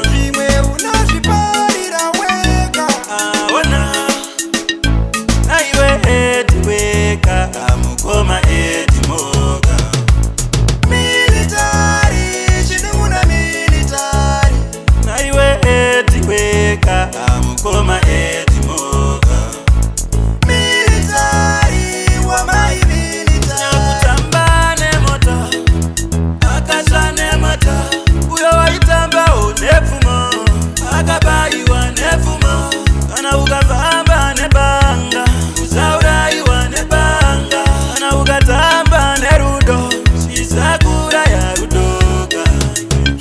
Zvimwe unozviparira wega. Aiwe edi wega, mukoma edi moga. Military, chinenguna military. Aiwe edi wega, mukoma edi moga. Military, wamai military. Nyakutamba nemota, akasha nemota. Uyo waitamba nepfumo, akabayiwa nepfumo. Kana ukavamba nebanga, usauraiwa nebanga. Kana ukatamba nerudo, chisakura yarudoka.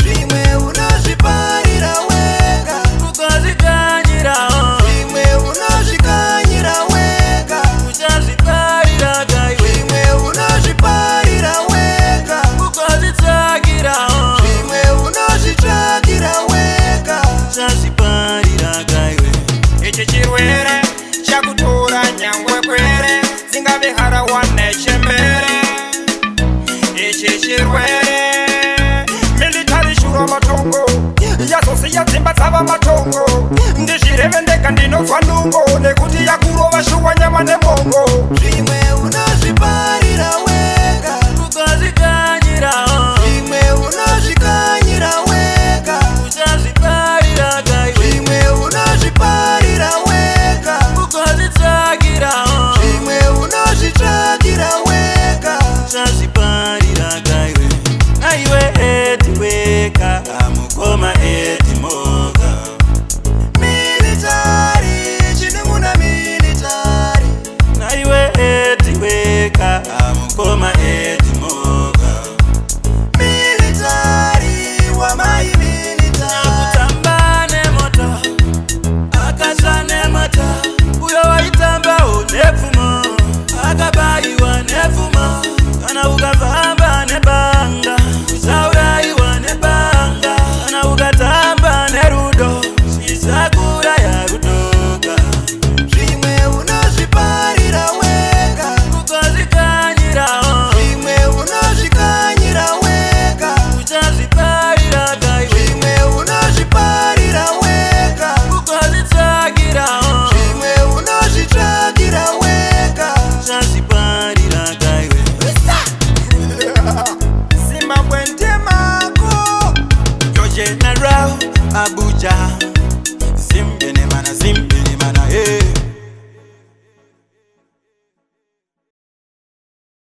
Zvimwe unozviparira wega. Ukozvikanyirawo, Zvimwe unozvikanyira wega. uchazviparira kaiwe. Zvimwe unozviparira wega. Ukozvitsvakirawo, Zvimwe unozvitsvakira wega. uchazviparira kaiwe. Ichi chirwere chakutora nyangwe kwere dzingave harawa nechembere. Ichi chirwere military shuro matongo yazosiya dzimba dzava matongo. Ndizvireve ndega ndinobva ndungo nekuti yakurova shuwa nyama nemongo. Zvimwe unozviparira wega.